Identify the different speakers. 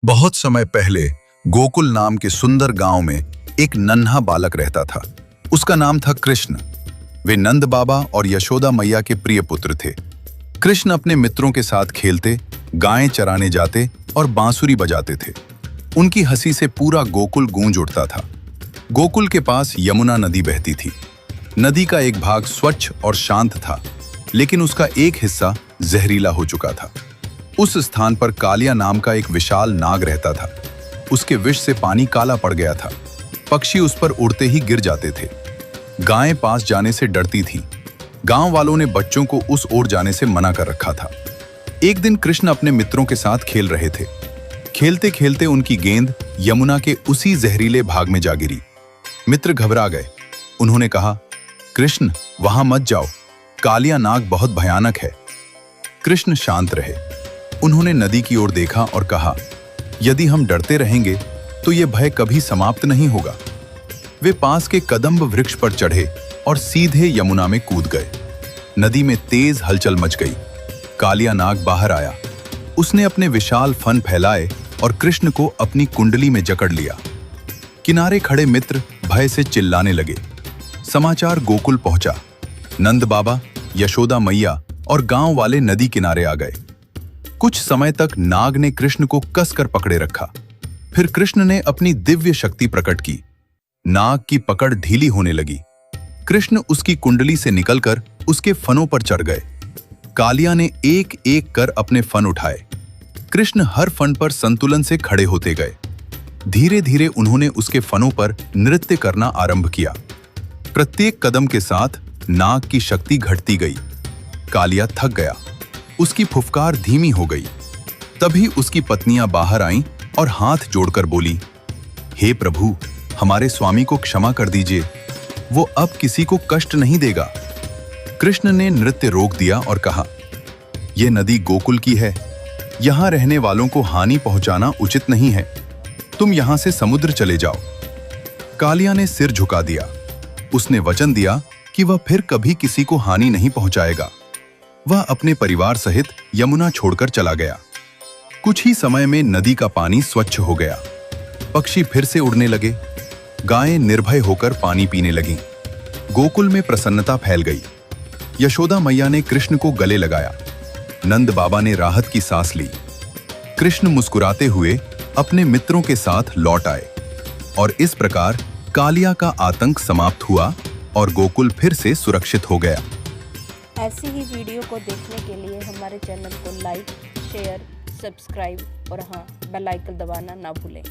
Speaker 1: बहुत समय पहले गोकुल नाम के सुंदर गांव में एक नन्हा बालक रहता था। उसका नाम था कृष्ण। वे नंद बाबा और यशोदा मैया के प्रिय पुत्र थे। कृष्ण अपने मित्रों के साथ खेलते, गायें चराने जाते और बांसुरी बजाते थे। उनकी हंसी से पूरा गोकुल गूंज उठता था। गोकुल के पास यमुना नदी बहती थी। नदी का एक भाग स्वच्छ और शांत था, लेकिन उसका एक हिस्सा जहरीला हो चुका था। उस स्थान पर कालिया नाम का एक विशाल नाग रहता था। उसके विष से पानी काला पड़ गया था। पक्षी उस पर उड़ते ही गिर जाते थे। गायें पास जाने से डरती थी। गांव वालों ने बच्चों को उस ओर जाने से मना कर रखा था। एक दिन कृष्ण अपने मित्रों के साथ खेल रहे थे। खेलते खेलते उनकी गेंद यमुना के उसी जहरीले भाग में जा गिरी। मित्र घबरा गए। उन्होंने कहा, कृष्ण, वहां मत जाओ, कालिया नाग बहुत भयानक है। कृष्ण शांत रहे। उन्होंने नदी की ओर देखा और कहा, यदि हम डरते रहेंगे तो यह भय कभी समाप्त नहीं होगा। वे पास के कदम्ब वृक्ष पर चढ़े और सीधे यमुना में कूद गए। नदी में तेज हलचल मच गई। कालिया नाग बाहर आया। उसने अपने विशाल फन फैलाए और कृष्ण को अपनी कुंडली में जकड़ लिया। किनारे खड़े मित्र भय से चिल्लाने लगे। समाचार गोकुल पहुंचा। नंद बाबा, यशोदा मैया और गांव वाले नदी किनारे आ गए। कुछ समय तक नाग ने कृष्ण को कसकर पकड़े रखा। फिर कृष्ण ने अपनी दिव्य शक्ति प्रकट की। नाग की पकड़ ढीली होने लगी। कृष्ण उसकी कुंडली से निकलकर उसके फनों पर चढ़ गए। कालिया ने एक एक कर अपने फन उठाए। कृष्ण हर फन पर संतुलन से खड़े होते गए। धीरे धीरे उन्होंने उसके फनों पर नृत्य करना आरंभ किया। प्रत्येक कदम के साथ नाग की शक्ति घटती गई। कालिया थक गया। उसकी फुफकार धीमी हो गई। तभी उसकी पत्नियां बाहर आईं और हाथ जोड़कर बोली, हे प्रभु, हमारे स्वामी को क्षमा कर दीजिए। वो अब किसी को कष्ट नहीं देगा। कृष्ण ने नृत्य रोक दिया और कहा, यह नदी गोकुल की है। यहां रहने वालों को हानि पहुंचाना उचित नहीं है। तुम यहां से समुद्र चले जाओ। कालिया ने सिर झुका दिया। उसने वचन दिया कि वह फिर कभी किसी को हानि नहीं पहुंचाएगा। वह अपने परिवार सहित यमुना छोड़कर चला गया। कुछ ही समय में नदी का पानी स्वच्छ हो गया। पक्षी फिर से उड़ने लगे। गायें निर्भय होकर पानी पीने लगीं। गोकुल में प्रसन्नता फैल गई। यशोदा मैया ने कृष्ण को गले लगाया। नंद बाबा ने राहत की सांस ली। कृष्ण मुस्कुराते हुए अपने मित्रों के साथ लौट आए और इस प्रकार कालिया का आतंक समाप्त हुआ और गोकुल फिर से सुरक्षित हो गया।
Speaker 2: ऐसी ही वीडियो को देखने के लिए हमारे चैनल को लाइक, शेयर, सब्सक्राइब और हाँ, बेल आइकन दबाना ना भूलें।